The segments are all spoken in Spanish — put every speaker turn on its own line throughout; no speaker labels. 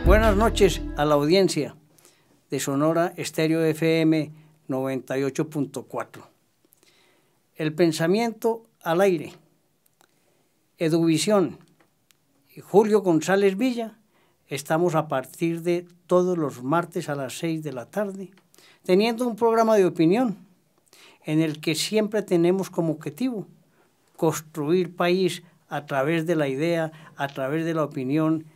Buenas noches a la audiencia de Sonora Estéreo FM 98.4. El pensamiento al aire. Eduvisión y Julio González Villa. Estamos a partir de todos los martes a las 6 de la tarde, teniendo un programa de opinión en el que siempre tenemos como objetivo construir país a través de la idea, a través de la opinión,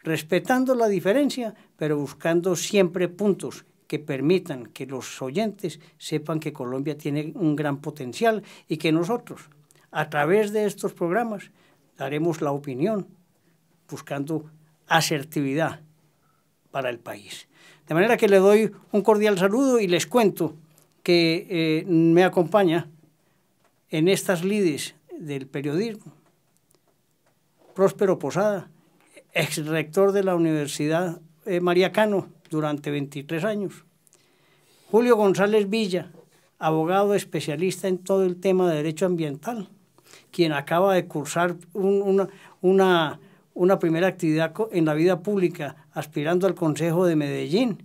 respetando la diferencia, pero buscando siempre puntos que permitan que los oyentes sepan que Colombia tiene un gran potencial y que nosotros, a través de estos programas, daremos la opinión buscando asertividad para el país. De manera que le doy un cordial saludo y les cuento que me acompaña en estas lides del periodismo Próspero Posada, ex rector de la Universidad María Cano durante 23 años. Julio González Villa, abogado especialista en todo el tema de derecho ambiental, quien acaba de cursar una primera actividad en la vida pública aspirando al Consejo de Medellín,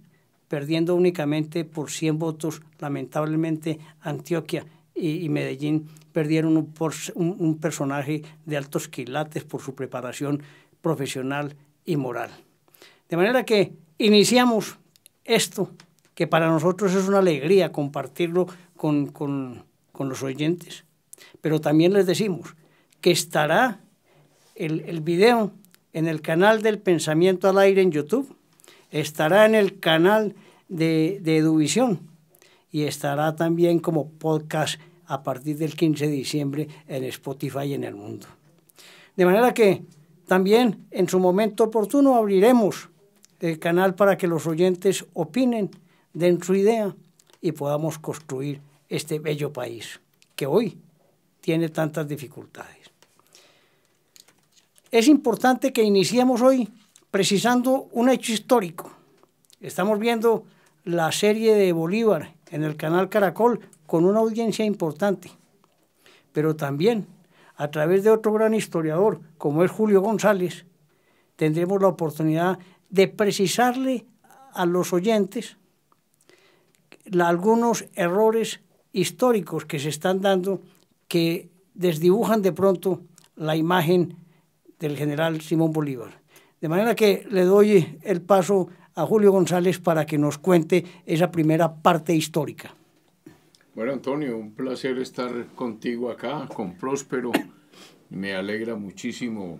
perdiendo únicamente por 100 votos. Lamentablemente Antioquia y Medellín perdieron un personaje de altos quilates por su preparación profesional y moral. De manera que iniciamos esto, que para nosotros es una alegría compartirlo con los oyentes, pero también les decimos que estará el video en el canal del Pensamiento al Aire en YouTube, estará en el canal de Eduvisión y estará también como podcast a partir del 15 de diciembre en Spotify y en el mundo. De manera que también en su momento oportuno abriremos el canal para que los oyentes opinen, den su idea y podamos construir este bello país que hoy tiene tantas dificultades. Es importante que iniciemos hoy precisando un hecho histórico. Estamos viendo la serie de Bolívar en el canal Caracol con una audiencia importante, pero también a través de otro gran historiador como es Julio González, tendremos la oportunidad de precisarle a los oyentes algunos errores históricos que se están dando que desdibujan de pronto la imagen del general Simón Bolívar. De manera que le doy el paso a Julio González para que nos cuente esa primera parte histórica.
Bueno, Antonio, un placer estar contigo acá, con Próspero. Me alegra muchísimo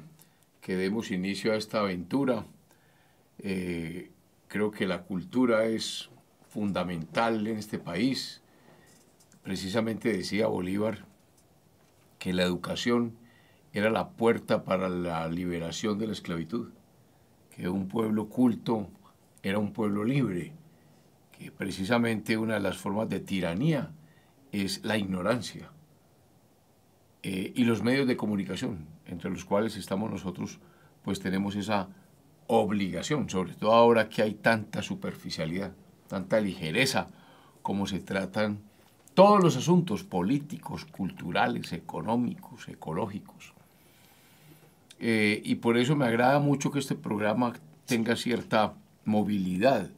que demos inicio a esta aventura. Creo que la cultura es fundamental en este país. Precisamente decía Bolívar que la educación era la puerta para la liberación de la esclavitud, que un pueblo culto era un pueblo libre, que precisamente una de las formas de tiranía es la ignorancia. Y los medios de comunicación, entre los cuales estamos nosotros, pues tenemos esa obligación, sobre todo ahora que hay tanta superficialidad, tanta ligereza, como se tratan todos los asuntos políticos, culturales, económicos, ecológicos. Y por eso me agrada mucho que este programa tenga cierta movilidad,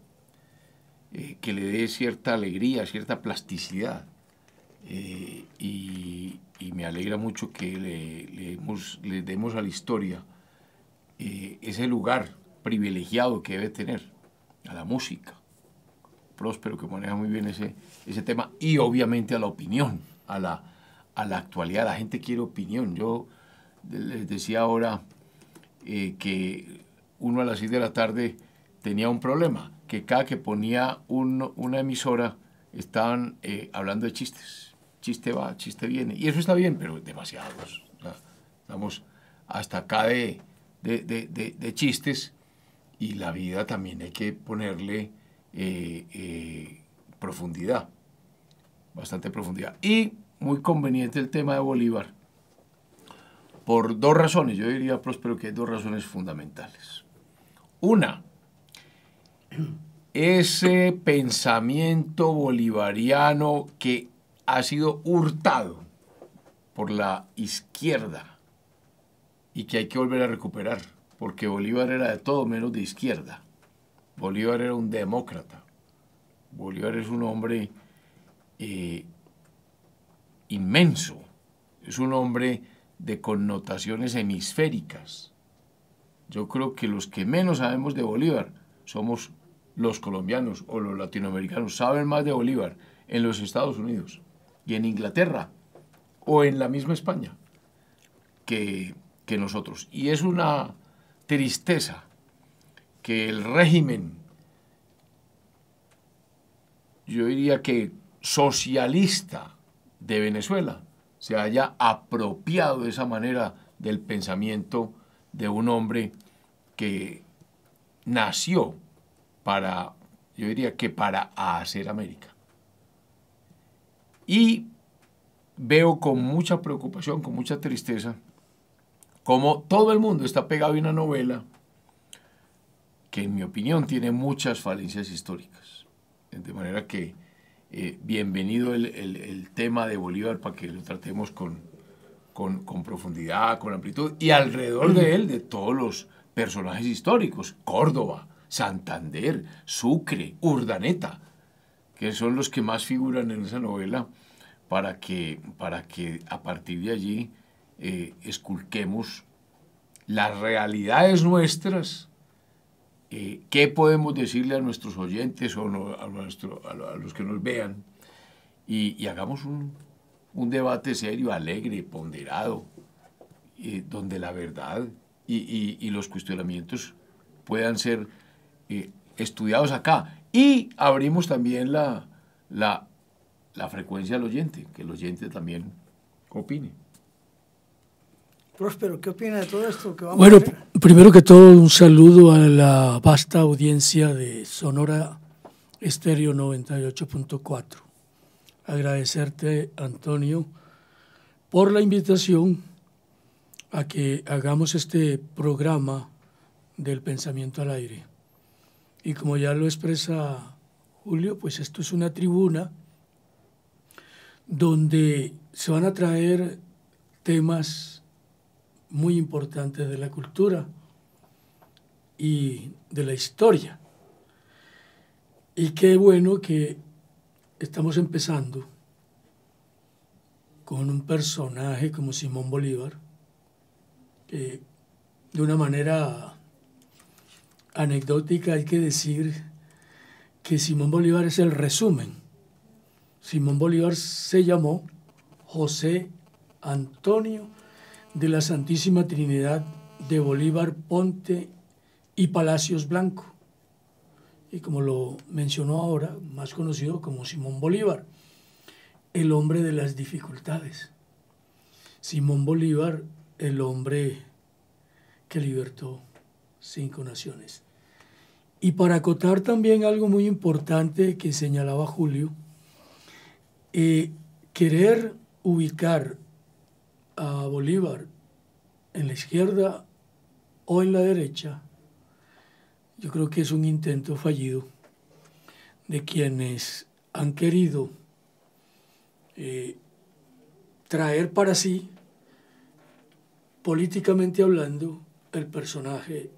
que le dé cierta alegría, cierta plasticidad. Y me alegra mucho que le demos a la historia ese lugar privilegiado que debe tener, a la música. Próspero, que maneja muy bien ese tema, y obviamente a la opinión, a la actualidad. La gente quiere opinión. Yo les decía ahora que uno a las 6 de la tarde tenía un problema, que cada que ponía una emisora estaban hablando de chistes. Chiste va, chiste viene. Y eso está bien, pero demasiados. O sea, estamos hasta acá de chistes, y la vida también hay que ponerle profundidad, bastante profundidad. Y muy conveniente el tema de Bolívar, por dos razones. Yo diría, Próspero, que hay dos razones fundamentales. Una, ese pensamiento bolivariano que ha sido hurtado por la izquierda y que hay que volver a recuperar, porque Bolívar era de todo menos de izquierda. Bolívar era un demócrata. Bolívar es un hombre inmenso, es un hombre de connotaciones hemisféricas. Yo creo que los que menos sabemos de Bolívar somos los colombianos o los latinoamericanos. Saben más de Bolívar en los Estados Unidos y en Inglaterra o en la misma España que nosotros. Y es una tristeza que el régimen, yo diría que socialista de Venezuela, se haya apropiado de esa manera del pensamiento de un hombre que nació para, yo diría que para hacer América. Y veo con mucha preocupación, con mucha tristeza, como todo el mundo está pegado a una novela que en mi opinión tiene muchas falencias históricas. De manera que bienvenido el tema de Bolívar para que lo tratemos con profundidad, con amplitud, y alrededor de él de todos los personajes históricos, Córdoba, Santander, Sucre, Urdaneta, que son los que más figuran en esa novela, para que a partir de allí esculquemos las realidades nuestras. ¿Qué podemos decirle a nuestros oyentes o a los que nos vean? Y hagamos un debate serio, alegre, ponderado, donde la verdad y los cuestionamientos puedan ser estudiados acá. Y abrimos también la frecuencia al oyente, que el oyente también opine.
Próspero, ¿qué opina de todo esto que vamos
Bueno,
a hacer?
primero que todo, un saludo a la vasta audiencia de Sonora Estéreo 98.4. Agradecerte, Antonio, por la invitación a que hagamos este programa del pensamiento al aire. Y como ya lo expresa Julio, pues esto es una tribuna donde se van a traer temas muy importantes de la cultura y de la historia. Y qué bueno que estamos empezando con un personaje como Simón Bolívar, que de una manera anecdótica hay que decir que Simón Bolívar es el resumen. Simón Bolívar se llamó José Antonio de la Santísima Trinidad de Bolívar, Ponte y Palacios Blanco, y como lo mencionó ahora, más conocido como Simón Bolívar, el hombre de las dificultades. Simón Bolívar, el hombre que libertó 5 naciones. Y para acotar también algo muy importante que señalaba Julio, querer ubicar a Bolívar en la izquierda o en la derecha, yo creo que es un intento fallido de quienes han querido traer para sí, políticamente hablando, el personaje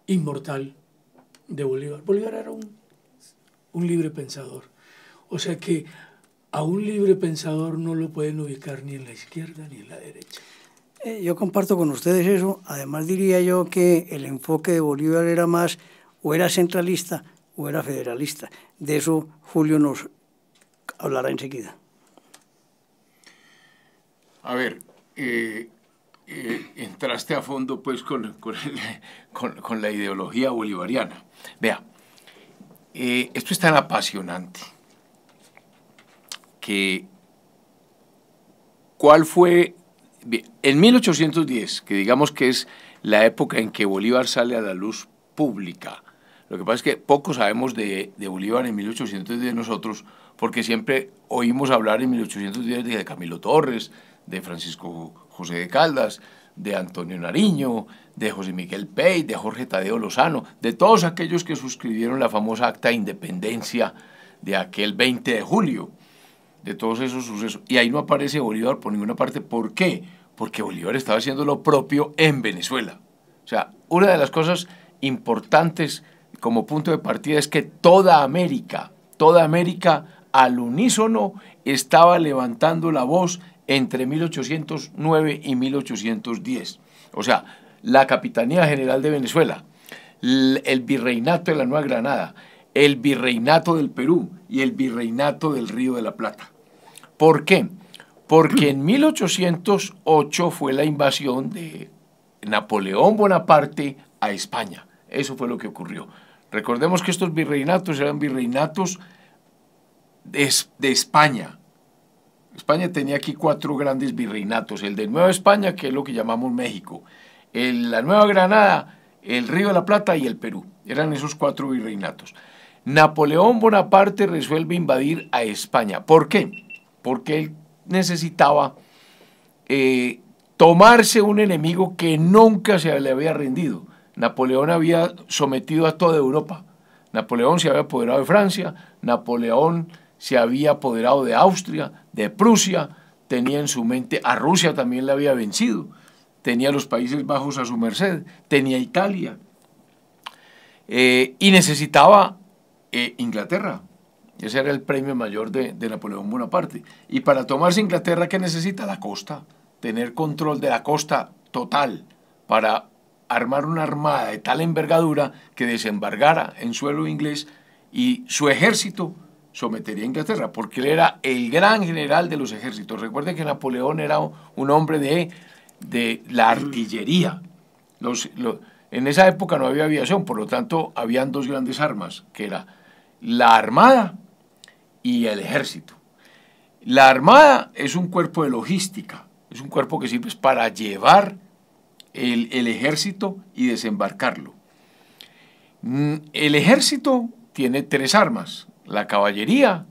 inmortal de Bolívar. Bolívar era un libre pensador, o sea que a un libre pensador no lo pueden ubicar ni en la izquierda ni en la derecha.
Yo comparto con ustedes eso. Además diría yo que el enfoque de Bolívar era más, o era centralista o era federalista. De eso Julio nos hablará enseguida.
A ver, entraste a fondo pues con la ideología bolivariana. Vea, esto es tan apasionante que ¿cuál fue? En 1810, que digamos que es la época en que Bolívar sale a la luz pública. Lo que pasa es que poco sabemos de Bolívar en 1810 nosotros, porque siempre oímos hablar en 1810 de Camilo Torres, de Francisco José de Caldas, de Antonio Nariño, de José Miguel Pey, de Jorge Tadeo Lozano, de todos aquellos que suscribieron la famosa Acta de Independencia de aquel 20 de julio, de todos esos sucesos. Y ahí no aparece Bolívar por ninguna parte. ¿Por qué? Porque Bolívar estaba haciendo lo propio en Venezuela. O sea, una de las cosas importantes como punto de partida es que toda América al unísono estaba levantando la voz entre 1809 y 1810. O sea, la Capitanía General de Venezuela, el Virreinato de la Nueva Granada, el Virreinato del Perú y el Virreinato del Río de la Plata. ¿Por qué? Porque en 1808 fue la invasión de Napoleón Bonaparte a España. Eso fue lo que ocurrió. Recordemos que estos virreinatos eran virreinatos de España. España tenía aquí 4 grandes virreinatos, el de Nueva España, que es lo que llamamos México, la Nueva Granada, el Río de la Plata y el Perú. Eran esos 4 virreinatos. Napoleón Bonaparte resuelve invadir a España. ¿Por qué? Porque él necesitaba tomarse un enemigo que nunca se le había rendido. Napoleón había sometido a toda Europa. Napoleón se había apoderado de Francia, Napoleón se había apoderado de Austria, de Prusia, tenía en su mente, a Rusia también le había vencido, tenía los Países Bajos a su merced, tenía Italia, y necesitaba Inglaterra. Ese era el premio mayor de Napoleón Bonaparte. Y para tomarse Inglaterra, ¿qué necesita? La costa, tener control de la costa total, para armar una armada de tal envergadura que desembargara en suelo inglés y su ejército sometería a Inglaterra, porque él era el gran general de los ejércitos. Recuerden que Napoleón era un hombre de la artillería. En esa época no había aviación, por lo tanto, habían 2 grandes armas, que era la armada y el ejército. La armada es un cuerpo de logística, es un cuerpo que sirve para llevar el ejército y desembarcarlo. El ejército tiene 3 armas, la caballería,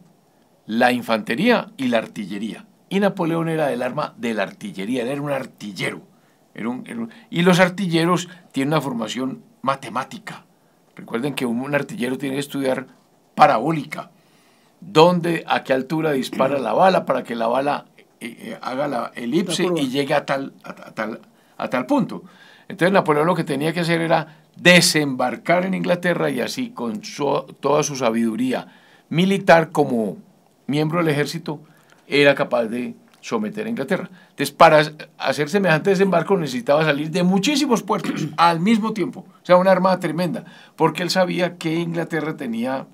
la infantería y la artillería. Y Napoleón era del arma de la artillería, él era un artillero. Y los artilleros tienen una formación matemática. Recuerden que un artillero tiene que estudiar parabólica, a qué altura dispara la bala para que la bala haga la elipse y llegue a tal punto. Entonces Napoleón lo que tenía que hacer era desembarcar en Inglaterra y así con toda su sabiduría militar como miembro del ejército era capaz de someter a Inglaterra. Entonces para hacer semejante desembarco necesitaba salir de muchísimos puertos al mismo tiempo, o sea, una armada tremenda, porque él sabía que Inglaterra tenía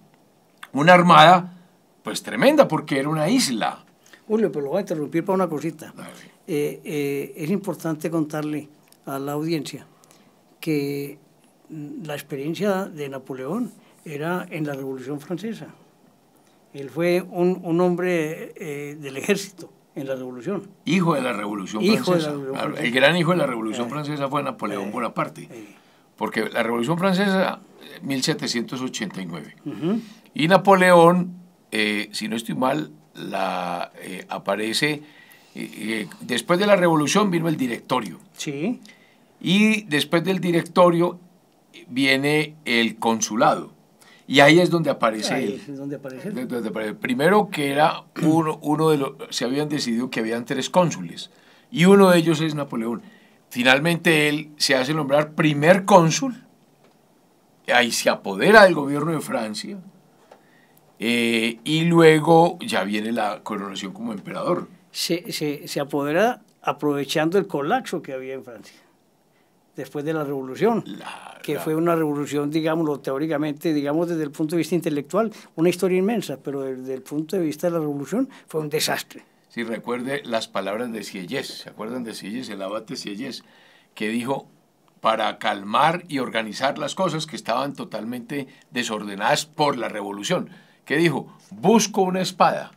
una armada pues tremenda porque era una isla.
Julio, pero lo voy a interrumpir para una cosita. Es importante contarle a la audiencia que la experiencia de Napoleón era en la Revolución Francesa. Él fue un hombre del ejército en la Revolución.
Hijo de la Revolución Francesa. El gran hijo de la Revolución Francesa fue Napoleón Bonaparte. Porque la Revolución Francesa, 1789. Y Napoleón, si no estoy mal, aparece, después de la Revolución vino el directorio.
Sí.
Y después del directorio viene el consulado. Y ahí es donde aparece él.
Es donde aparece.
Primero que era uno de los, se habían decidido que habían 3 cónsules, y uno de ellos es Napoleón. Finalmente él se hace nombrar primer cónsul, ahí se apodera del gobierno de Francia, y luego ya viene la coronación como emperador.
Se apodera aprovechando el colapso que había en Francia, después de la revolución, que fue una revolución, digámoslo teóricamente, digamos desde el punto de vista intelectual, una historia inmensa, pero desde el punto de vista de la revolución fue un desastre.
Sí, recuerde las palabras de Sieyès, ¿se acuerdan de Sieyès, el abate Sieyès, que dijo, para calmar y organizar las cosas que estaban totalmente desordenadas por la revolución, que dijo, busco una espada,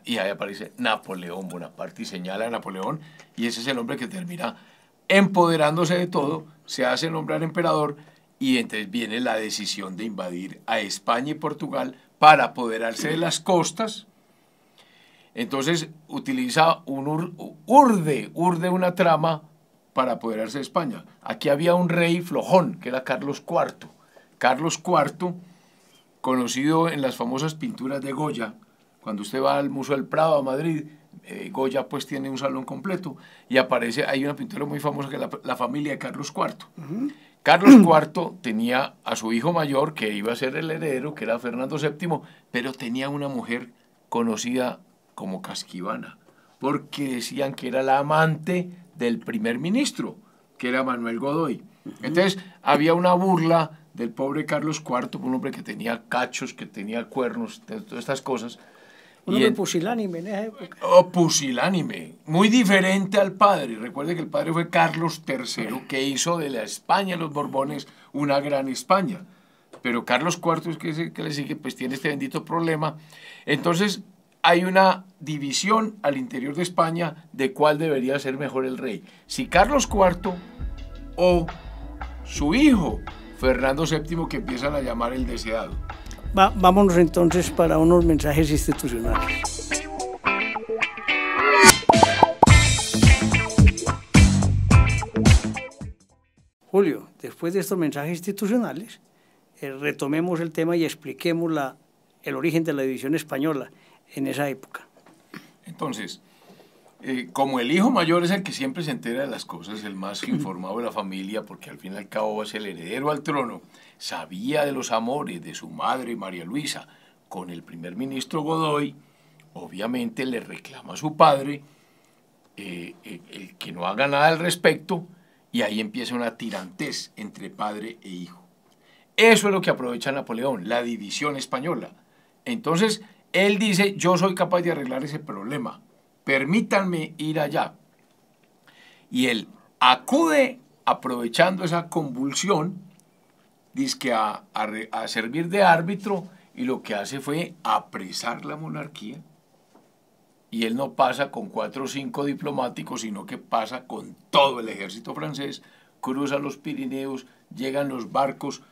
y ahí aparece Napoleón Bonaparte y señala a Napoleón, y ese es el hombre que termina empoderándose de todo, se hace nombrar emperador, y entonces viene la decisión de invadir a España y Portugal para apoderarse de las costas. Entonces utiliza urde una trama para apoderarse de España. Aquí había un rey flojón, que era Carlos IV. Carlos IV, conocido en las famosas pinturas de Goya. Cuando usted va al Museo del Prado a Madrid, Goya pues tiene un salón completo y aparece, hay una pintura muy famosa que es la familia de Carlos IV. Carlos IV tenía a su hijo mayor, que iba a ser el heredero, que era Fernando VII, pero tenía una mujer conocida como Casquivana, porque decían que era la amante del primer ministro, que era Manuel Godoy. Entonces había una burla del pobre Carlos IV, un hombre que tenía cachos, que tenía cuernos, todas estas cosas.
Un hombre pusilánime en esa época.
Oh, pusilánime, muy diferente al padre. Recuerde que el padre fue Carlos III, que hizo de la España de los Borbones una gran España. Pero Carlos IV, es que le sigue, pues tiene este bendito problema. Entonces hay una división al interior de España de cuál debería ser mejor el rey. Si Carlos IV o su hijo, Fernando VII, que empiezan a llamar el deseado.
Vámonos entonces para unos mensajes institucionales. Julio, después de estos mensajes institucionales, retomemos el tema y expliquemos el origen de la división española en esa época.
Entonces, como el hijo mayor es el que siempre se entera de las cosas, el más informado de la familia, porque al fin y al cabo es el heredero al trono, sabía de los amores de su madre María Luisa con el primer ministro Godoy, obviamente le reclama a su padre el que no haga nada al respecto, y ahí empieza una tirantez entre padre e hijo. Eso es lo que aprovecha Napoleón, la división española. Entonces, él dice, yo soy capaz de arreglar ese problema, permítanme ir allá. Y él acude, aprovechando esa convulsión, dizque a servir de árbitro, y lo que hace fue apresar la monarquía. Y él no pasa con 4 o 5 diplomáticos, sino que pasa con todo el ejército francés, cruza los Pirineos, llegan los barcos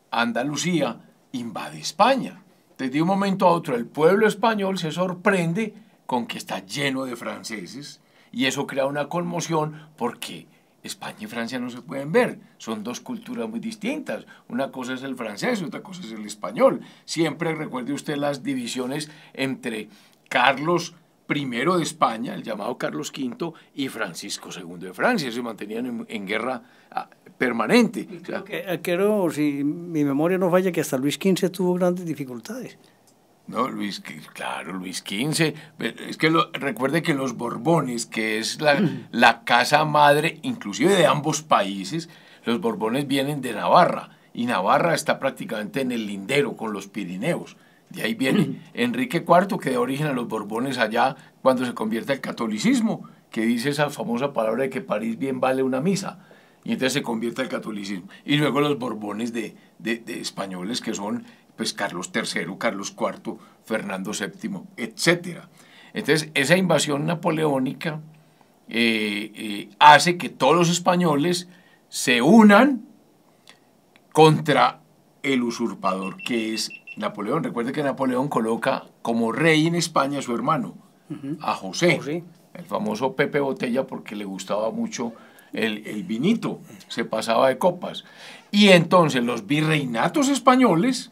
a Andalucía, invade España. Desde un momento a otro el pueblo español se sorprende con que está lleno de franceses, y eso crea una conmoción porque España y Francia no se pueden ver, son dos culturas muy distintas. Una cosa es el francés y otra cosa es el español. Siempre recuerde usted las divisiones entre Carlos I de España, el llamado Carlos V, y Francisco II de Francia. Se mantenían en guerra permanente. O sea,
creo, si mi memoria no falla, que hasta Luis XV tuvo grandes dificultades.
No, claro, Luis XV. Es que recuerde que los Borbones, que es la casa madre, inclusive de ambos países, los Borbones vienen de Navarra, y Navarra está prácticamente en el lindero con los Pirineos. De ahí viene Enrique IV, que da origen a los Borbones allá cuando se convierte al catolicismo, que dice esa famosa palabra de que París bien vale una misa, y entonces se convierte al catolicismo. Y luego los Borbones de españoles, que son pues Carlos III, Carlos IV, Fernando VII, etc. Entonces, esa invasión napoleónica hace que todos los españoles se unan contra el usurpador, que es Napoleón. Recuerde que Napoleón coloca como rey en España a su hermano, a José, el famoso Pepe Botella, porque le gustaba mucho el vinito, se pasaba de copas. Y entonces los virreinatos españoles,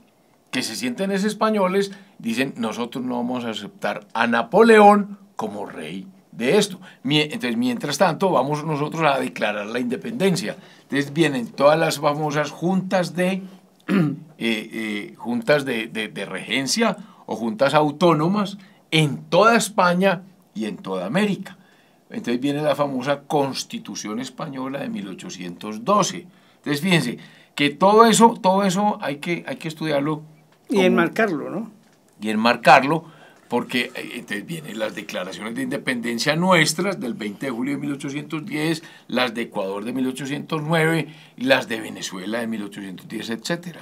que se sienten españoles, dicen, nosotros no vamos a aceptar a Napoleón como rey de esto. Entonces, mientras tanto, vamos nosotros a declarar la independencia. Entonces vienen todas las famosas juntas de regencia o juntas autónomas en toda España y en toda América. Entonces viene la famosa Constitución Española de 1812. Entonces fíjense que todo eso hay que estudiarlo.
Y enmarcarlo, ¿no?
Y enmarcarlo, porque entonces vienen las declaraciones de independencia nuestras del 20 de julio de 1810, las de Ecuador de 1809 y las de Venezuela de 1810, etc.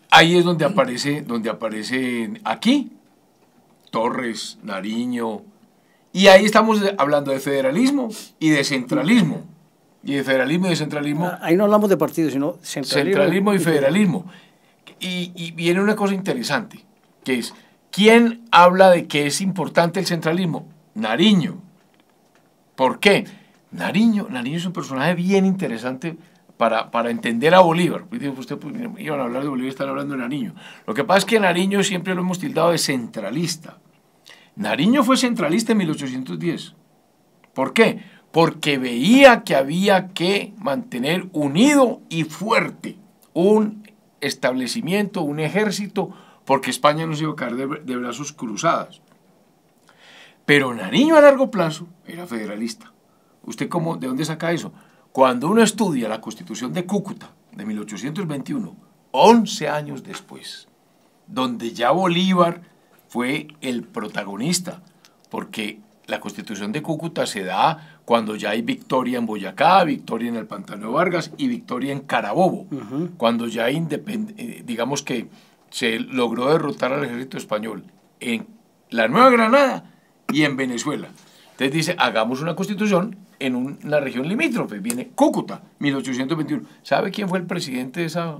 Ahí es donde aparecen aquí Torres, Nariño, y ahí estamos hablando de federalismo y de centralismo. Y de federalismo y de centralismo.
Ahí no hablamos de partidos, sino
centralismo y federalismo. Y viene una cosa interesante, que es, ¿quién habla de que es importante el centralismo? Nariño. ¿Por qué? Nariño es un personaje bien interesante para entender a Bolívar. Usted iban a hablar de Bolívar y están hablando de Nariño. Lo que pasa es que Nariño siempre lo hemos tildado de centralista. Nariño fue centralista en 1810. ¿Por qué? Porque veía que había que mantener unido y fuerte un establecimiento, un ejército, porque España no se iba a caer de brazos cruzados. Pero Nariño a largo plazo era federalista. ¿Usted de dónde saca eso? Cuando uno estudia la Constitución de Cúcuta de 1821, 11 años después, donde ya Bolívar fue el protagonista, porque la Constitución de Cúcuta se da cuando ya hay victoria en Boyacá, victoria en el Pantano de Vargas y victoria en Carabobo, cuando ya hay digamos que se logró derrotar al ejército español en la Nueva Granada y en Venezuela. Entonces dice, hagamos una constitución en una región limítrofe, viene Cúcuta, 1821. ¿Sabe quién fue el presidente de esa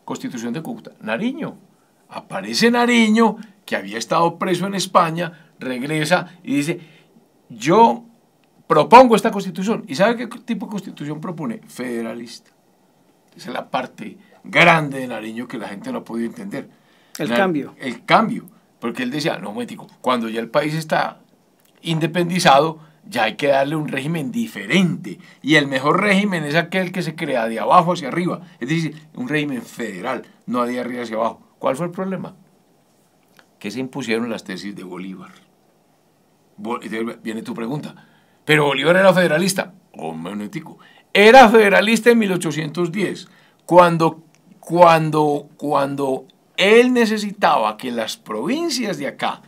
constitución de Cúcuta? Nariño. Aparece Nariño, que había estado preso en España, regresa y dice, yo propongo esta constitución. ¿Y sabe qué tipo de constitución propone? Federalista. Esa es la parte grande de Nariño que la gente no ha podido entender.
El cambio.
El cambio. Porque él decía, no, mético, cuando ya el país está independizado, ya hay que darle un régimen diferente. Y el mejor régimen es aquel que se crea de abajo hacia arriba. Es decir, un régimen federal, no de arriba hacia abajo. ¿Cuál fue el problema? Que se impusieron las tesis de Bolívar. Viene tu pregunta. ¿Pero Bolívar era federalista? Oh, mético. Era federalista en 1810, cuando él necesitaba que las provincias de acá,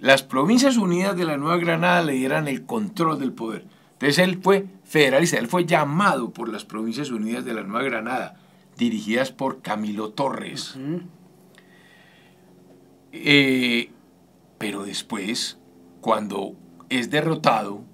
las provincias unidas de la Nueva Granada, le dieran el control del poder. Entonces él fue federalista, él fue llamado por las provincias unidas de la Nueva Granada, dirigidas por Camilo Torres. Pero después, cuando es derrotado,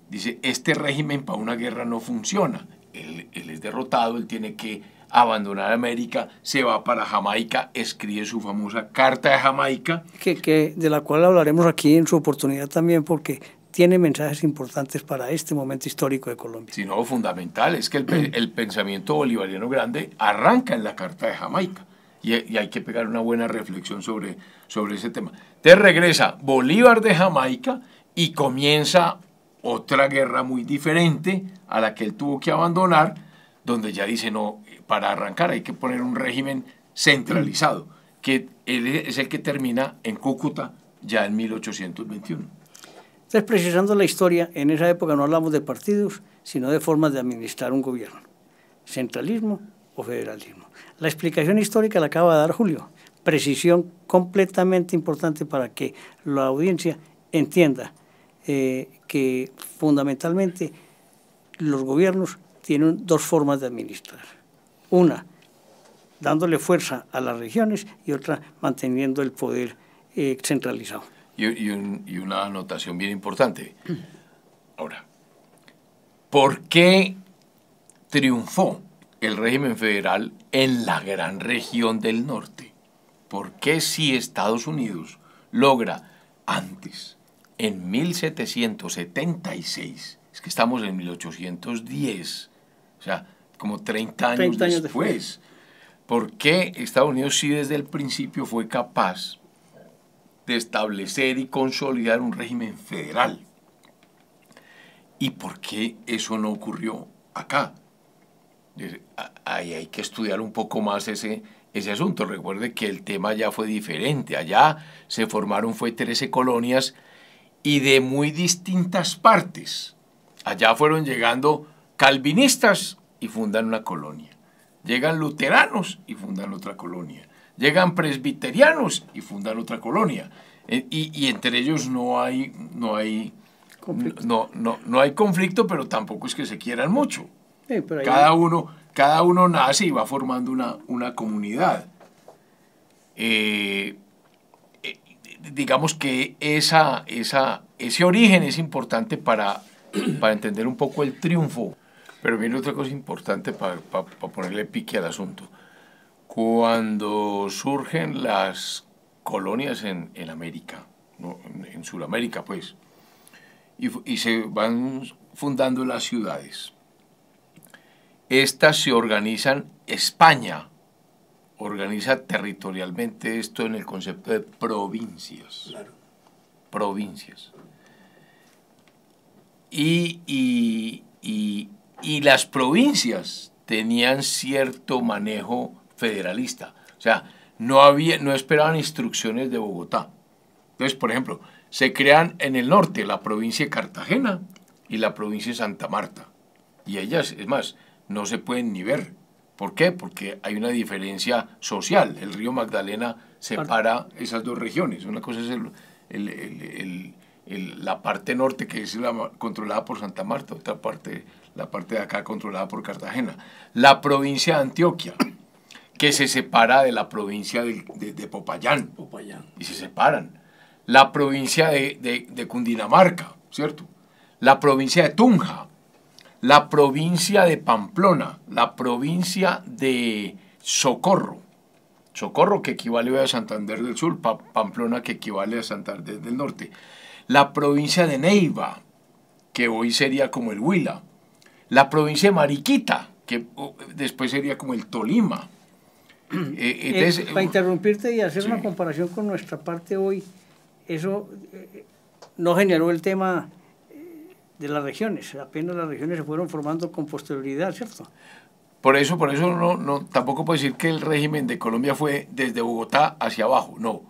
dice, este régimen para una guerra no funciona. Él es derrotado, él tiene que abandonar América, se va para Jamaica, escribe su famosa Carta de Jamaica.
De la cual hablaremos aquí en su oportunidad también, porque tiene mensajes importantes para este momento histórico de Colombia.
Sí, no, fundamental, es que el pensamiento bolivariano grande arranca en la Carta de Jamaica, y hay que pegar una buena reflexión sobre ese tema. Entonces regresa Bolívar de Jamaica y comienza otra guerra muy diferente a la que él tuvo que abandonar, donde ya dice, no, para arrancar hay que poner un régimen centralizado, que él es el que termina en Cúcuta ya en 1821.
Entonces, precisando la historia, en esa época no hablamos de partidos, sino de formas de administrar un gobierno, centralismo o federalismo. La explicación histórica la acaba de dar Julio, precisión completamente importante para que la audiencia entienda que fundamentalmente los gobiernos tienen dos formas de administrar. Una, dándole fuerza a las regiones, y otra, manteniendo el poder centralizado.
Y una anotación bien importante. Ahora, ¿por qué triunfó el régimen federal en la gran región del norte? ¿Por qué si Estados Unidos logra antes, en 1776, es que estamos en 1810, o sea, como 30 años después, ¿por qué Estados Unidos sí desde el principio fue capaz de establecer y consolidar un régimen federal? ¿Y por qué eso no ocurrió acá? Ahí hay que estudiar un poco más ese asunto. Recuerde que el tema ya fue diferente. Allá se formaron 13 colonias y de muy distintas partes. Allá fueron llegando calvinistas y fundan una colonia. Llegan luteranos y fundan otra colonia. Llegan presbiterianos y fundan otra colonia. Y entre ellos no hay conflicto, pero tampoco es que se quieran mucho. Cada uno nace y va formando una comunidad. Digamos que ese origen es importante para entender un poco el triunfo. Pero viene otra cosa importante para ponerle pique al asunto. Cuando surgen las colonias en América, ¿no? En Sudamérica, pues, y se van fundando las ciudades, estas se organizan. España organiza territorialmente esto en el concepto de provincias. Claro. Provincias. y las provincias tenían cierto manejo federalista. O sea, no esperaban instrucciones de Bogotá. Entonces, por ejemplo, se crean en el norte la provincia de Cartagena y la provincia de Santa Marta. Y ellas, es más, no se pueden ni ver. ¿Por qué? Porque hay una diferencia social. El río Magdalena separa esas dos regiones. Una cosa es la parte norte, que es controlada por Santa Marta, otra parte, la parte de acá controlada por Cartagena. La provincia de Antioquia, que se separa de la provincia de Popayán, y se separan. La provincia de Cundinamarca, ¿cierto? La provincia de Tunja, la provincia de Pamplona, la provincia de Socorro, que equivale a Santander del Sur, Pamplona, que equivale a Santander del Norte, la provincia de Neiva, que hoy sería como el Huila, la provincia de Mariquita, que después sería como el Tolima.
Para interrumpirte y hacer una comparación con nuestra parte hoy, eso no generó el tema de las regiones, apenas las regiones se fueron formando con posterioridad, ¿cierto?
Por eso tampoco puedo decir que el régimen de Colombia fue desde Bogotá hacia abajo, no.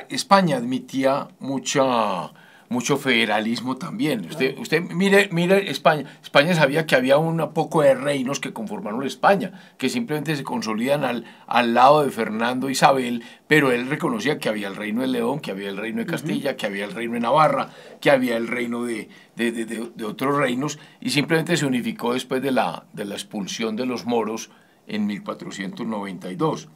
España admitía mucho federalismo también. Usted mire España. España sabía que había un poco de reinos que conformaron España, que simplemente se consolidan al lado de Fernando e Isabel, pero él reconocía que había el reino de León, que había el reino de Castilla, que había el reino de Navarra, que había el reino de otros reinos, y simplemente se unificó después de la expulsión de los moros en 1492.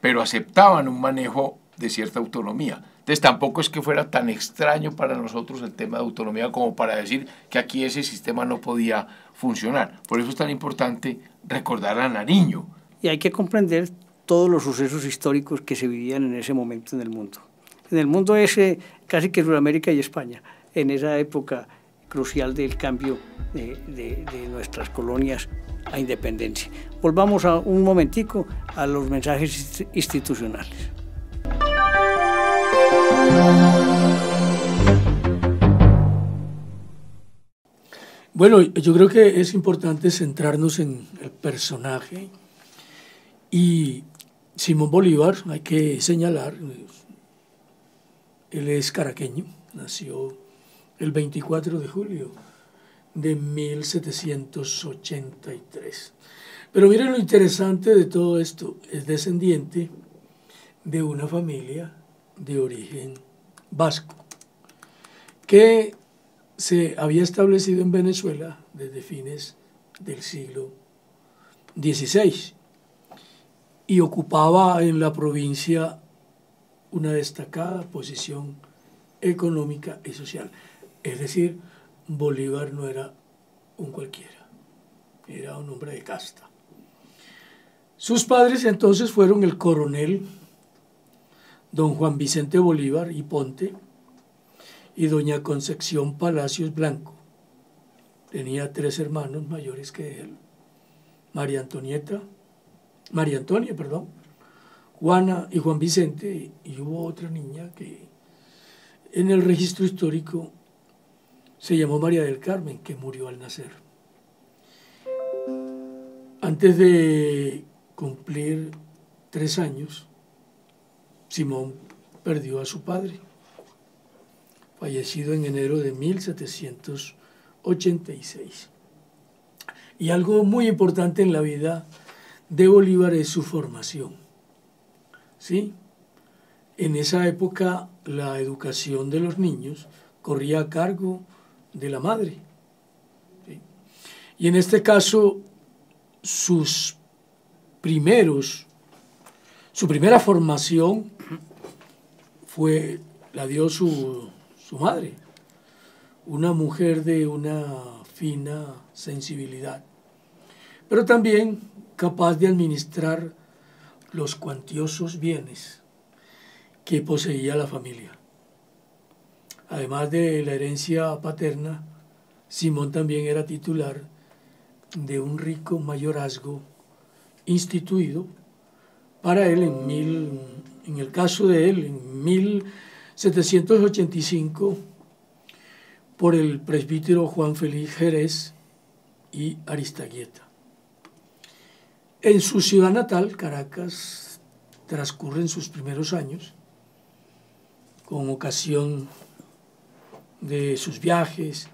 Pero aceptaban un manejo de cierta autonomía. Entonces tampoco es que fuera tan extraño para nosotros el tema de autonomía como para decir que aquí ese sistema no podía funcionar. Por eso es tan importante recordar a Nariño.
Y hay que comprender todos los sucesos históricos que se vivían en ese momento en el mundo. En el mundo ese, casi que Sudamérica y España, en esa época crucial del cambio de nuestras colonias a independencia. Volvamos un momentico a los mensajes institucionales.
Bueno, yo creo que es importante centrarnos en el personaje, y Simón Bolívar, hay que señalar, él es caraqueño, nació el 24 de julio de 1783. Pero miren lo interesante de todo esto, es descendiente de una familia de origen vasco, que se había establecido en Venezuela desde fines del siglo XVI y ocupaba en la provincia una destacada posición económica y social. Es decir, Bolívar no era un cualquiera, era un hombre de casta. Sus padres entonces fueron el coronel don Juan Vicente Bolívar y Ponte y doña Concepción Palacios Blanco. Tenía 3 hermanos mayores que él, María Antonia, Juana y Juan Vicente, y hubo otra niña que en el registro histórico se llamó María del Carmen, que murió al nacer. Antes de cumplir 3 años, Simón perdió a su padre, fallecido en enero de 1786. Y algo muy importante en la vida de Bolívar es su formación. ¿Sí? En esa época la educación de los niños corría a cargo de la madre. ¿Sí? Y en este caso, su primera formación la dio su madre, una mujer de una fina sensibilidad, pero también capaz de administrar los cuantiosos bienes que poseía la familia. Además de la herencia paterna, Simón también era titular de un rico mayorazgo instituido para él en el caso de él, en 1785, por el presbítero Juan Félix Jerez y Aristaguieta. En su ciudad natal, Caracas, transcurren sus primeros años con ocasión de sus viajes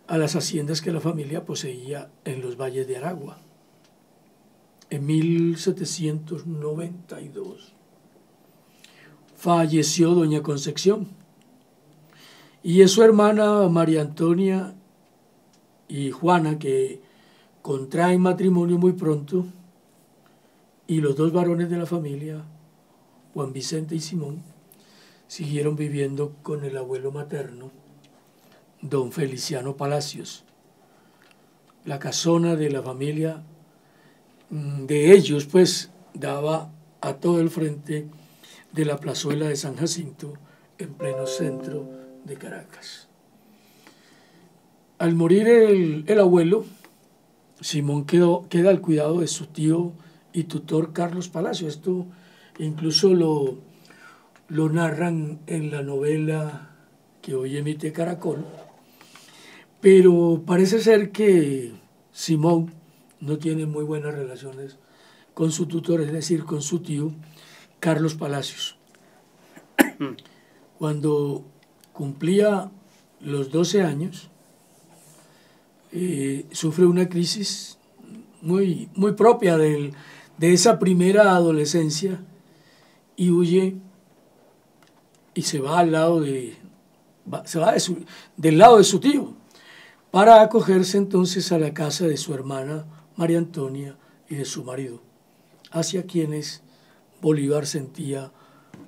a las haciendas que la familia poseía en los valles de Aragua. En 1792 falleció doña Concepción y es su hermana María Antonia y Juana que contraen matrimonio muy pronto, y los dos varones de la familia, Juan Vicente y Simón, siguieron viviendo con el abuelo materno, don Feliciano Palacios. La casona de la familia de ellos, pues, daba a todo el frente de la plazuela de San Jacinto, en pleno centro de Caracas. Al morir el abuelo, Simón queda al cuidado de su tío y tutor Carlos Palacios. Esto incluso lo narran en la novela que hoy emite Caracol, pero parece ser que Simón no tiene muy buenas relaciones con su tutor, es decir, con su tío Carlos Palacios. Cuando cumplía los 12 años, sufre una crisis muy propia de esa primera adolescencia y huye y se va del lado de su tío para acogerse entonces a la casa de su hermana María Antonia y de su marido, hacia quienes Bolívar sentía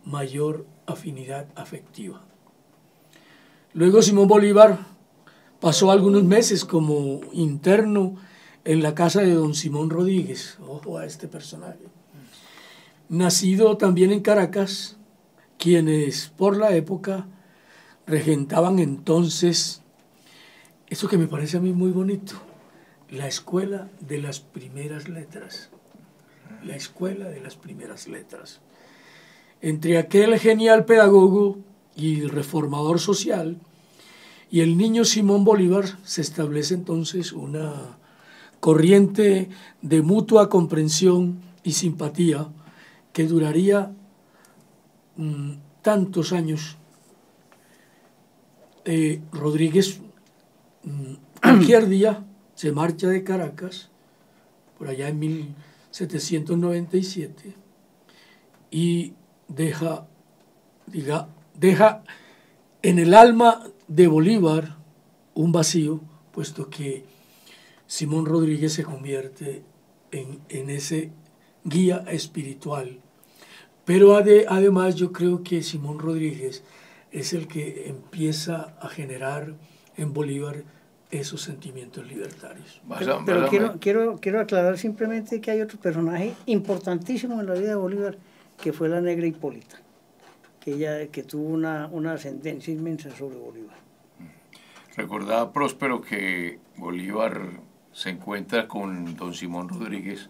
mayor afinidad afectiva. Luego Simón Bolívar pasó algunos meses como interno en la casa de don Simón Rodríguez. Ojo a este personaje. Nacido también en Caracas, quienes por la época regentaban entonces, eso que me parece a mí muy bonito, la Escuela de las Primeras Letras. La Escuela de las Primeras Letras. Entre aquel genial pedagogo y reformador social y el niño Simón Bolívar se establece entonces una corriente de mutua comprensión y simpatía que duraría tantos años. Rodríguez cualquier día se marcha de Caracas, por allá en 1797, y deja en el alma de Bolívar un vacío, puesto que Simón Rodríguez se convierte en ese guía espiritual. Pero además yo creo que Simón Rodríguez es el que empieza a generar en Bolívar esos sentimientos libertarios.
Pero quiero aclarar simplemente que hay otro personaje importantísimo en la vida de Bolívar, que fue la negra Hipólita, que tuvo una ascendencia inmensa sobre Bolívar.
Recordaba Próspero que Bolívar se encuentra con don Simón Rodríguez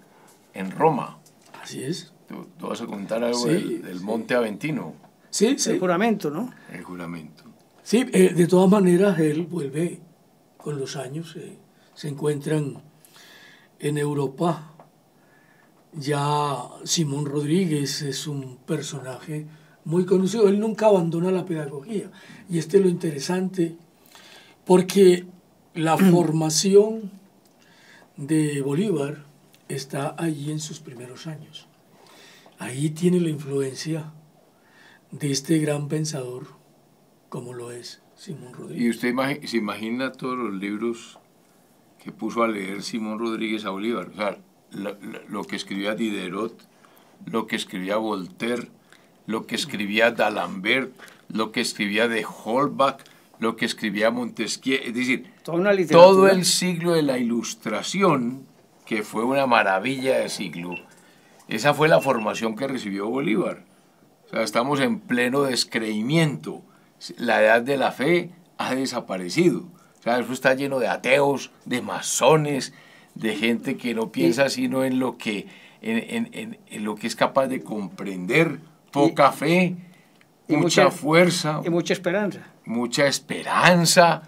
en Roma.
Así es.
¿Tú vas a contar algo del Monte Aventino?
Sí.
El juramento, ¿no?
El juramento.
Sí, de todas maneras él vuelve con los años, se encuentran en Europa. Ya Simón Rodríguez es un personaje muy conocido, él nunca abandona la pedagogía, y es lo interesante, porque la formación de Bolívar está allí en sus primeros años. Ahí tiene la influencia de este gran pensador como lo es Simón Rodríguez.
¿Y usted se imagina todos los libros que puso a leer Simón Rodríguez a Bolívar? O sea, lo que escribía Diderot, lo que escribía Voltaire, lo que escribía d'Alembert, lo que escribía de Holbach, lo que escribía Montesquieu, es decir, todo el siglo de la Ilustración, que fue una maravilla de siglo, esa fue la formación que recibió Bolívar. O sea, estamos en pleno descreimiento. La edad de la fe ha desaparecido. O sea, eso está lleno de ateos, de masones, de gente que no piensa sino en lo que es capaz de comprender, poca fe, mucha fuerza.
Y mucha esperanza.
Mucha esperanza.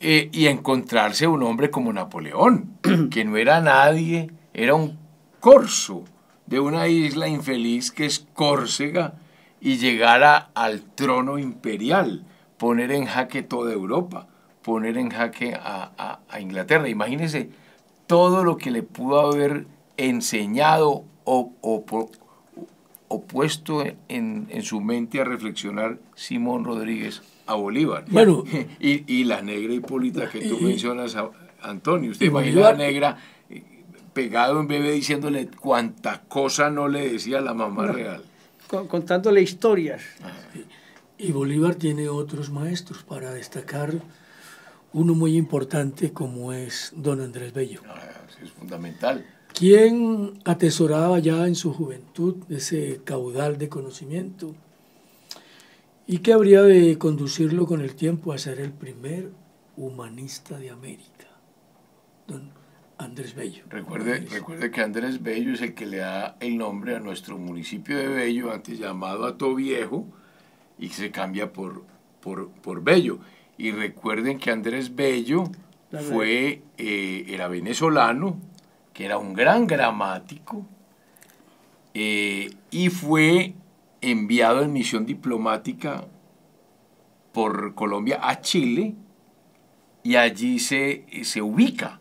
y encontrarse un hombre como Napoleón, que no era nadie, era un corso de una isla infeliz que es Córcega, y llegar al trono imperial, poner en jaque toda Europa, poner en jaque a Inglaterra. Imagínense todo lo que le pudo haber enseñado o puesto en su mente a reflexionar Simón Rodríguez a Bolívar.
Bueno,
y la negra Hipólita que tú mencionas, Antonio. Usted imagina
Bolívar,
a la negra pegado en bebé diciéndole cuánta cosa no le decía la mamá real.
Contándole historias.
Y Bolívar tiene otros maestros, para destacar uno muy importante como es don Andrés Bello.
Es fundamental.
Quien atesoraba ya en su juventud ese caudal de conocimiento y que habría de conducirlo con el tiempo a ser el primer humanista de América, don Andrés Bello.
Recuerde que Andrés Bello es el que le da el nombre a nuestro municipio de Bello, antes llamado Atoviejo, y se cambia por Bello. Y recuerden que Andrés Bello era venezolano, que era un gran gramático, y fue enviado en misión diplomática por Colombia a Chile, y allí se ubica.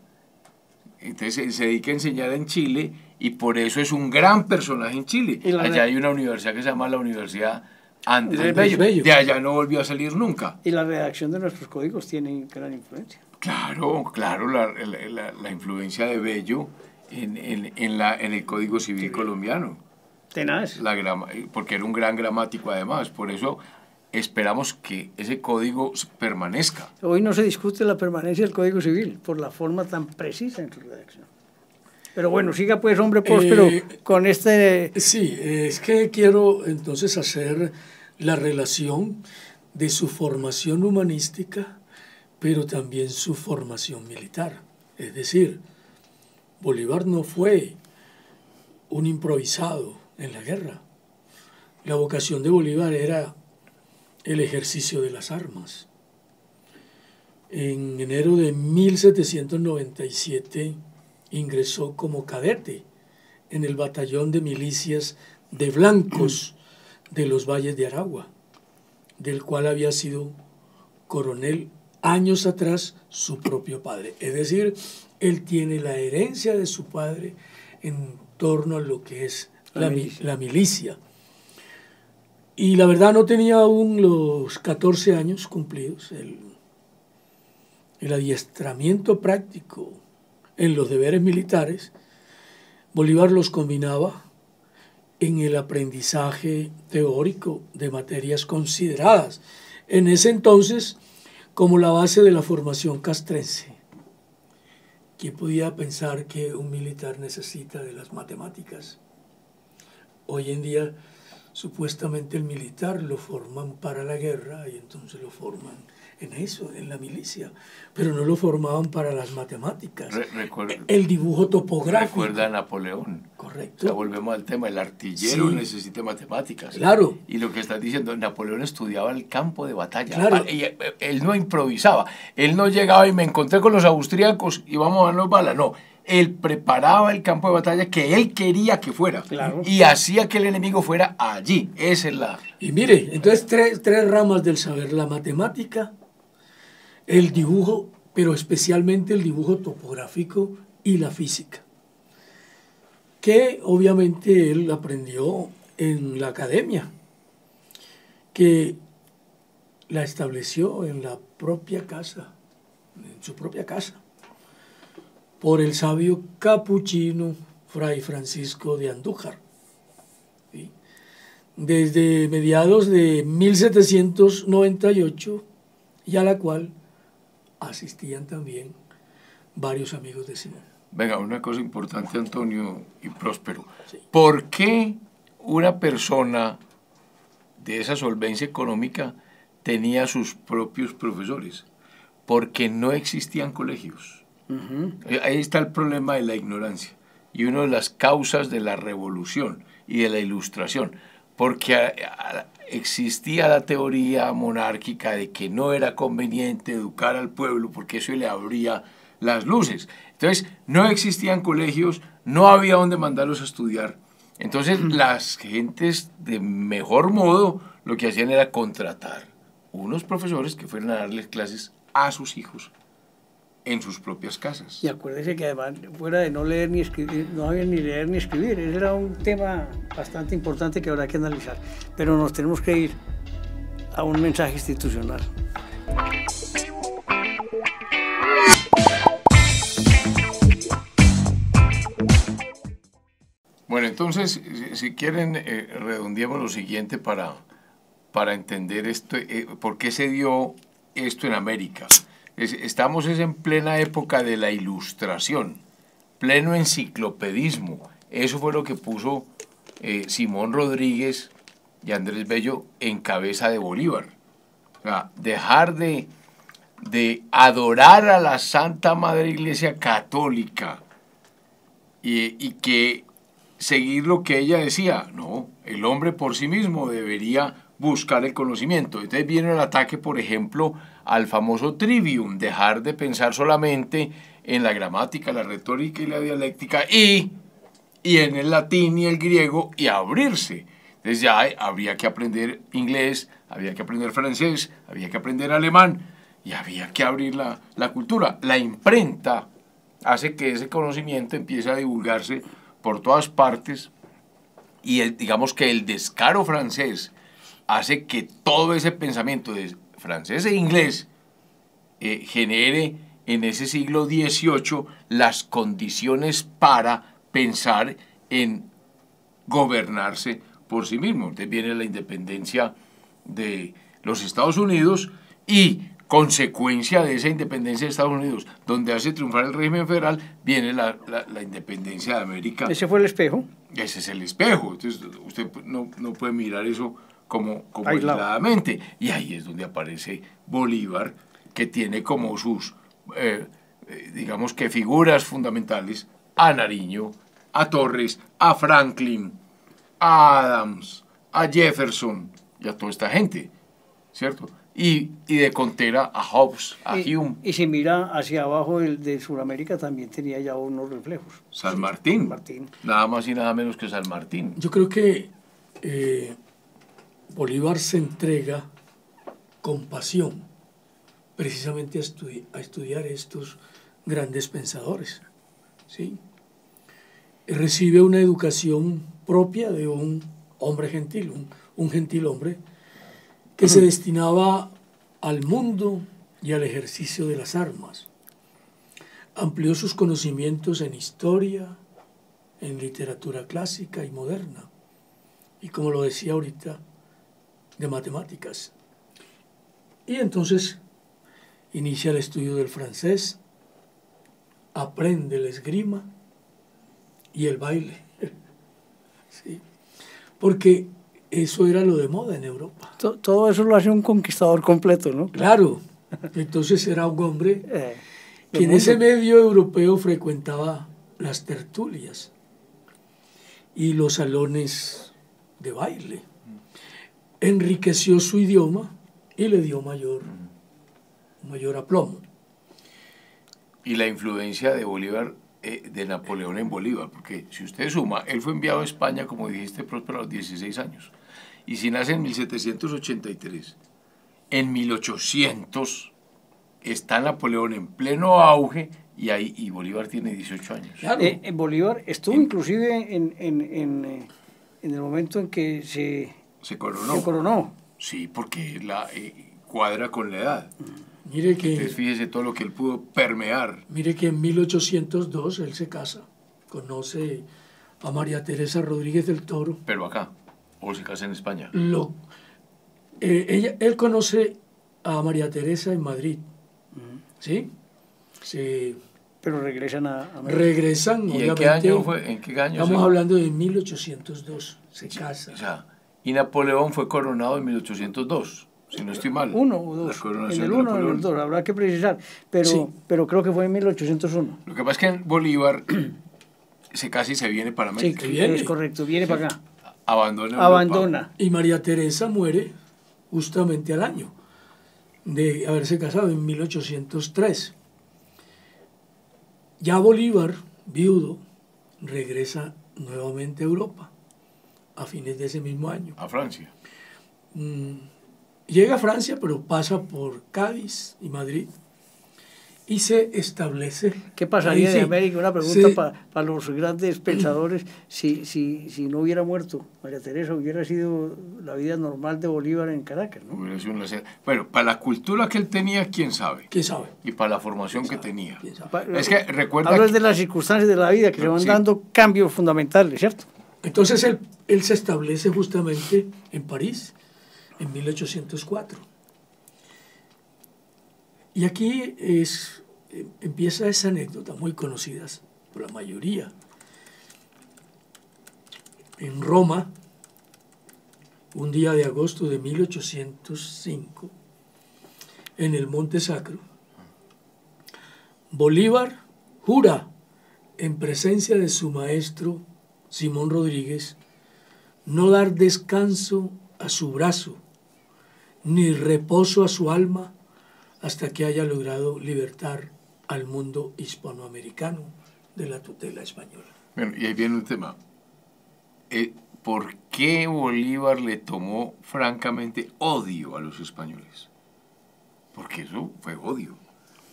Entonces se dedica a enseñar en Chile, y por eso es un gran personaje en Chile. Allá hay una universidad que se llama la Universidad Andrés Bello. De allá no volvió a salir nunca.
Y la redacción de nuestros códigos tiene gran influencia.
Claro, la influencia de Bello en el Código Civil colombiano.
Tenaz.
Porque era un gran gramático además, por eso esperamos que ese código permanezca.
Hoy no se discute la permanencia del Código Civil por la forma tan precisa en su redacción. Pero bueno, siga pues, hombre Próspero, con este...
Sí, es que quiero entonces hacer la relación de su formación humanística, pero también su formación militar. Es decir, Bolívar no fue un improvisado en la guerra. La vocación de Bolívar era el ejercicio de las armas. En enero de 1797 ingresó como cadete en el batallón de milicias de blancos de los Valles de Aragua, del cual había sido coronel años atrás su propio padre. Es decir, él tiene la herencia de su padre en torno a lo que es la milicia. Y la verdad no tenía aún los 14 años cumplidos. El adiestramiento práctico en los deberes militares, Bolívar los combinaba en el aprendizaje teórico de materias consideradas en ese entonces como la base de la formación castrense. ¿Quién podía pensar que un militar necesita de las matemáticas? Hoy en día, supuestamente el militar lo forman para la guerra y entonces lo forman en eso, en la milicia, pero no lo formaban para las matemáticas. El dibujo topográfico.
Recuerda a Napoleón.
Correcto.
O sea, volvemos al tema, el artillero necesita matemáticas.
Claro.
Y lo que estás diciendo, Napoleón estudiaba el campo de batalla.
Claro.
Él no improvisaba, él no llegaba y me encontré con los austríacos y vamos a darnos balas, no. Él preparaba el campo de batalla que él quería que fuera.
Claro.
Y hacía que el enemigo fuera allí. Esa es la...
Y mire, entonces tres ramas del saber: la matemática, el dibujo, pero especialmente el dibujo topográfico, y la física, que obviamente él aprendió en la academia, que la estableció en la propia casa, en su propia casa, por el sabio capuchino Fray Francisco de Andújar. ¿Sí? Desde mediados de 1798, y a la cual asistían también varios amigos de Simón.
Venga, una cosa importante, Antonio y Próspero.
Sí.
¿Por qué una persona de esa solvencia económica tenía sus propios profesores? Porque no existían colegios. Ahí está el problema de la ignorancia y una de las causas de la revolución y de la ilustración. porque existía la teoría monárquica de que no era conveniente educar al pueblo porque eso le abría las luces. Entonces, no existían colegios, no había donde mandarlos a estudiar. Entonces, las gentes de mejor modo lo que hacían era contratar unos profesores que fueran a darles clases a sus hijos en sus propias casas.
Y acuérdese que además, fuera de no leer ni escribir, no había ni leer ni escribir. Ese era un tema bastante importante que habrá que analizar. Pero nos tenemos que ir a un mensaje institucional.
Bueno, entonces, si quieren, redondeemos lo siguiente para entender esto, por qué se dio esto en América. Estamos en plena época de la Ilustración, pleno enciclopedismo. Eso fue lo que puso Simón Rodríguez y Andrés Bello en cabeza de Bolívar. O sea, dejar de adorar a la Santa Madre Iglesia Católica y que seguir lo que ella decía. No, el hombre por sí mismo debería buscar el conocimiento. Entonces viene el ataque, por ejemplo, al famoso trivium, dejar de pensar solamente en la gramática, la retórica y la dialéctica y en el latín y el griego y abrirse. Entonces ya habría que aprender inglés, había que aprender francés, había que aprender alemán y había que abrir la cultura. La imprenta hace que ese conocimiento empiece a divulgarse por todas partes y digamos que el descaro francés hace que todo ese pensamiento de francés e inglés genere en ese siglo XVIII las condiciones para pensar en gobernarse por sí mismo. Entonces viene la independencia de los Estados Unidos y consecuencia de esa independencia de Estados Unidos, donde hace triunfar el régimen federal, viene la independencia de América.
¿Ese fue el espejo?
Ese es el espejo. Entonces usted no puede mirar eso como aisladamente. Y ahí es donde aparece Bolívar, que tiene como sus, digamos que figuras fundamentales, a Nariño, a Torres, a Franklin, a Adams, a Jefferson y a toda esta gente, ¿cierto? Y de Contera a Hobbes, a Hume.
Y si mira hacia abajo de Sudamérica también tenía ya unos reflejos.
San Martín.
San Martín.
Nada más y nada menos que San Martín.
Yo creo que Bolívar se entrega con pasión precisamente a estudiar estos grandes pensadores, ¿sí? Recibe una educación propia de un hombre gentil, un gentil hombre que se destinaba al mundo y al ejercicio de las armas. Amplió sus conocimientos en historia, en literatura clásica y moderna, y como lo decía ahorita, de matemáticas. Y entonces inicia el estudio del francés, aprende el esgrima y el baile, ¿sí? Porque eso era lo de moda en Europa.
Todo eso lo hace un conquistador completo, ¿no?
Claro. Entonces era un hombre que en ese medio europeo frecuentaba las tertulias y los salones de baile. Enriqueció su idioma y le dio mayor aplomo.
Y la influencia de Bolívar, de Napoleón en Bolívar, porque si usted suma, él fue enviado a España, como dijiste, Próspero, a los 16 años. Y si nace en 1783, en 1800 está Napoleón en pleno auge y Bolívar tiene 18 años.
Claro.
Bolívar estuvo inclusive en el momento en que se coronó.
Sí, porque cuadra con la edad.
Mire que,
entonces fíjese todo lo que él pudo permear.
Mire que en 1802 él se casa, conoce a María Teresa Rodríguez del Toro.
Pero acá, o se casa en España.
Él conoce a María Teresa en Madrid, ¿sí? Sí.
Pero regresan a América.
Regresan,
¿Y obviamente. ¿En qué año?
Estamos hablando de 1802, se casa.
O sea, y Napoleón fue coronado en 1802. Si no estoy mal.
Uno o dos. En el uno o en el dos, habrá que precisar. Pero creo que fue en 1801.
Lo que pasa es que en Bolívar se casa y se viene para América.
Sí, es correcto, viene para acá.
abandona Europa.
abandona.
Y María Teresa muere justamente al año de haberse casado, en 1803. Ya Bolívar, viudo, regresa nuevamente a Europa a fines de ese mismo año.
A Francia.
Llega a Francia, pero pasa por Cádiz y Madrid y se establece.
¿Qué pasaría
ahí
de
sí,
América? Una pregunta
sí,
para los grandes pensadores. Si no hubiera muerto María Teresa, hubiera sido la vida normal de Bolívar en Caracas, ¿no?
Hubiera sido bueno, para la cultura que él tenía, quién sabe.
¿Quién sabe?
Y para la formación que
¿Quién sabe?
tenía.
¿Quién sabe?
Es que recuerda
Hablas
que-
de las circunstancias de la vida que se van
Sí.
dando cambios fundamentales, ¿cierto?
Entonces él se establece justamente en París en 1804. Y aquí empieza esa anécdota muy conocida por la mayoría. En Roma, un día de agosto de 1805, en el Monte Sacro, Bolívar jura en presencia de su maestro Simón Rodríguez no dar descanso a su brazo ni reposo a su alma hasta que haya logrado libertar al mundo hispanoamericano de la tutela española.
Bueno, y ahí viene un tema. ¿Por qué Bolívar le tomó francamente odio a los españoles? Porque eso fue odio.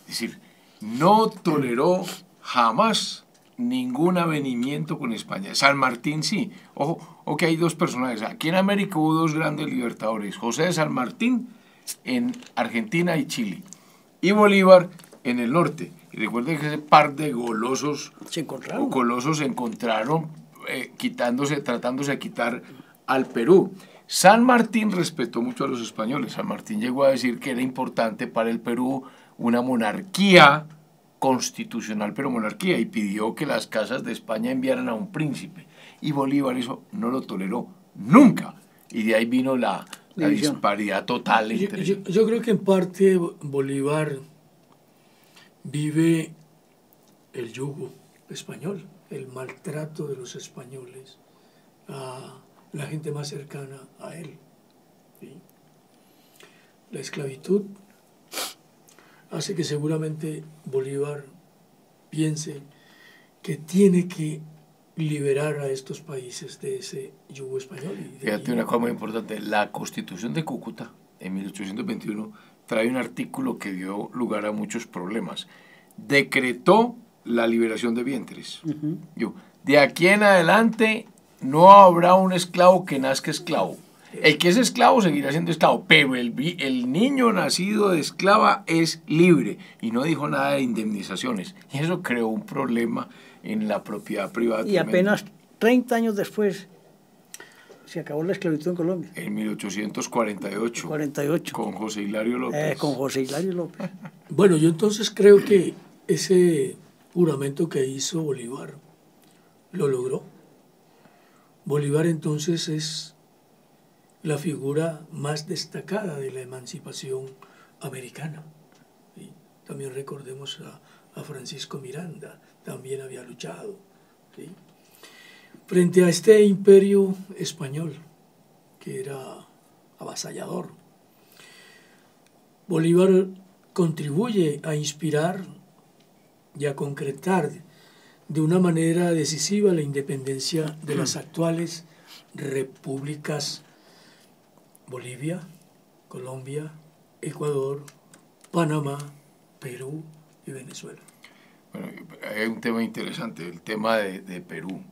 Es decir, no toleró jamás ningún avenimiento con España. San Martín sí. Ojo, que hay dos personajes. Aquí en América hubo dos grandes libertadores. José de San Martín en Argentina y Chile. Y Bolívar en el norte. Y recuerden que ese par de golosos
Se encontraron.
o colosos se encontraron tratándose de quitar al Perú. San Martín respetó mucho a los españoles. San Martín llegó a decir que era importante para el Perú una monarquía constitucional, pero monarquía, y pidió que las casas de España enviaran a un príncipe. Y Bolívar eso no lo toleró nunca. Y de ahí vino la
División.
disparidad total entre...
Yo creo que en parte Bolívar vive el yugo español, el maltrato de los españoles a la gente más cercana a él. ¿Sí? La esclavitud hace que seguramente Bolívar piense que tiene que liberar a estos países de ese yugo español.
Fíjate una cosa muy importante, la Constitución de Cúcuta en 1821 trae un artículo que dio lugar a muchos problemas. Decretó la liberación de vientres. De aquí en adelante no habrá un esclavo que nazca esclavo. El que es esclavo seguirá siendo esclavo, pero el niño nacido de esclava es libre, y no dijo nada de indemnizaciones. Y eso creó un problema en la propiedad privada.
Y apenas 30 años después se acabó la esclavitud en Colombia.
En 1848.
48.
Con José Hilario López.
Con José Hilario López.
Bueno, yo entonces creo que ese juramento que hizo Bolívar lo logró. Bolívar entonces es la figura más destacada de la emancipación americana. ¿Sí? También recordemos a Francisco Miranda, también había luchado. ¿Sí? Frente a este imperio español, que era avasallador, Bolívar contribuye a inspirar y a concretar de una manera decisiva la independencia de las actuales repúblicas Bolivia, Colombia, Ecuador, Panamá, Perú y Venezuela.
Bueno, hay un tema interesante, el tema de Perú.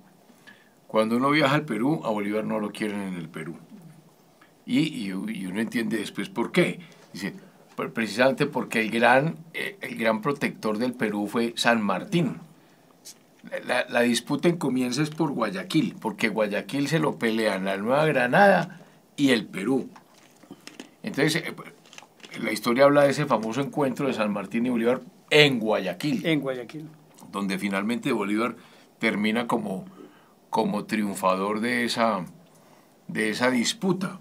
Cuando uno viaja al Perú, a Bolívar no lo quieren en el Perú. Y uno entiende después por qué. Dice, precisamente porque el gran protector del Perú fue San Martín. La disputa comienza es por Guayaquil, porque Guayaquil se lo pelean la Nueva Granada y el Perú. Entonces, la historia habla de ese famoso encuentro de San Martín y Bolívar en Guayaquil.
En Guayaquil.
Donde finalmente Bolívar termina como triunfador de esa disputa.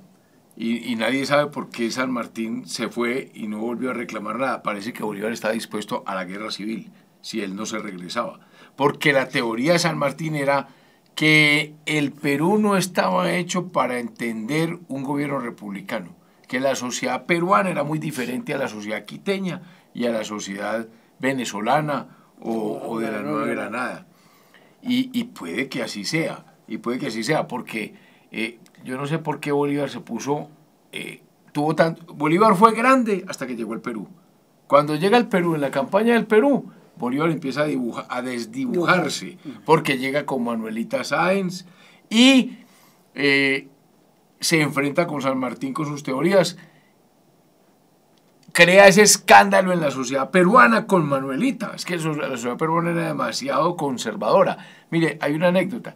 Y nadie sabe por qué San Martín se fue y no volvió a reclamar nada. Parece que Bolívar está dispuesto a la guerra civil, si él no se regresaba. Porque la teoría de San Martín era que el Perú no estaba hecho para entender un gobierno republicano, que la sociedad peruana era muy diferente a la sociedad quiteña y a la sociedad venezolana o de la Nueva Granada. Y puede que así sea, porque yo no sé por qué Bolívar se puso, Bolívar fue grande hasta que llegó al Perú. Cuando llega al Perú, en la campaña del Perú, Bolívar empieza a desdibujarse, porque llega con Manuelita Sáenz y se enfrenta con San Martín con sus teorías, crea ese escándalo en la sociedad peruana con Manuelita. Es que la sociedad peruana era demasiado conservadora. Mire, hay una anécdota.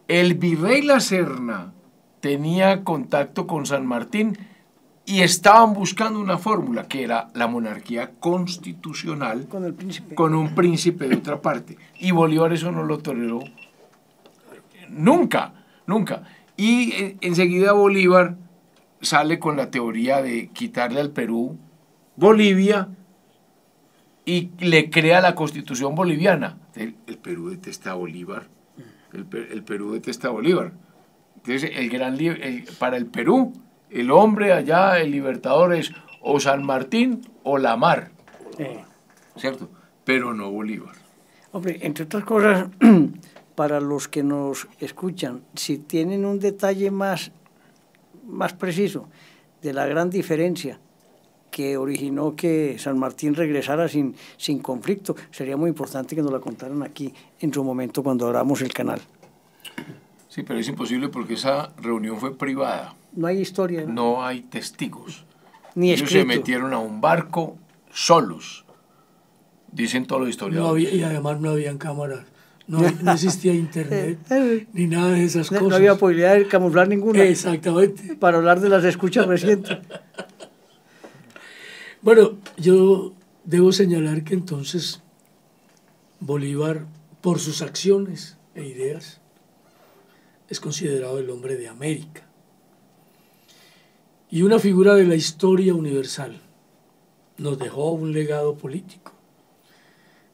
El virrey La Serna tenía contacto con San Martín y estaban buscando una fórmula que era la monarquía constitucional
Con el príncipe.
con un príncipe de otra parte. Y Bolívar eso no lo toleró nunca, nunca. Y enseguida Bolívar sale con la teoría de quitarle al Perú Bolivia y le crea la constitución boliviana. El Perú detesta a Bolívar. El Perú detesta a Bolívar. Entonces, para el Perú, el hombre allá, el libertador, es o San Martín o la mar. ¿Cierto? Pero no Bolívar.
Hombre, entre otras cosas, para los que nos escuchan, si tienen un detalle más preciso de la gran diferencia que originó que San Martín regresara sin conflicto, sería muy importante que nos la contaran aquí en su momento cuando abramos el canal.
Sí, pero es imposible porque esa reunión fue privada.
No hay historia.
No hay testigos.
Ni
Ellos
escrito.
se metieron a un barco solos, dicen todos los historiadores.
Y además no habían cámaras, no existía internet, ni nada de esas cosas.
No había posibilidad de camuflar ninguna.
Exactamente.
Para hablar de las escuchas recientes.
Bueno, yo debo señalar que entonces Bolívar, por sus acciones e ideas, es considerado el hombre de América y una figura de la historia universal. Nos dejó un legado político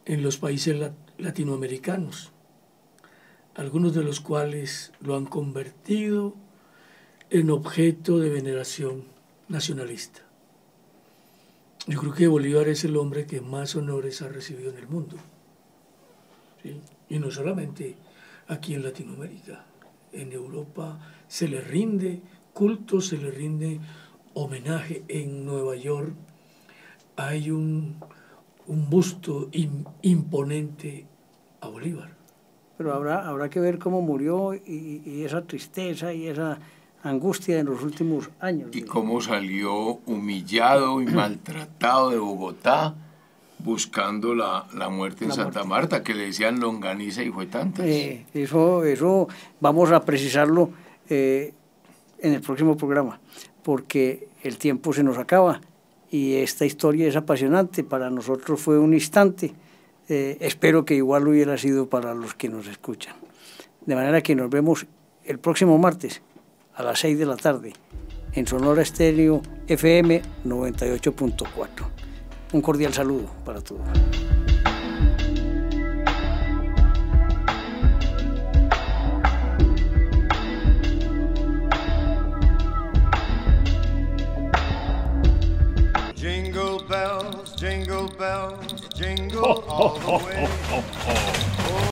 en los países latinoamericanos, algunos de los cuales lo han convertido en objeto de veneración nacionalista. Yo creo que Bolívar es el hombre que más honores ha recibido en el mundo, ¿sí? Y no solamente aquí en Latinoamérica, en Europa se le rinde culto, se le rinde homenaje. En Nueva York hay un busto imponente a Bolívar.
Pero habrá que ver cómo murió y esa tristeza y esa angustia en los últimos años.
Y cómo salió humillado y maltratado de Bogotá buscando la muerte en Santa Marta, que le decían longaniza y fue tantas.
Eso vamos a precisarlo en el próximo programa, porque el tiempo se nos acaba y esta historia es apasionante. Para nosotros fue un instante. Espero que igual lo hubiera sido para los que nos escuchan. De manera que nos vemos el próximo martes a las 6 de la tarde en Sonora Estéreo FM 98.4. Un cordial saludo para todos.
Jingle bells, jingle all the way.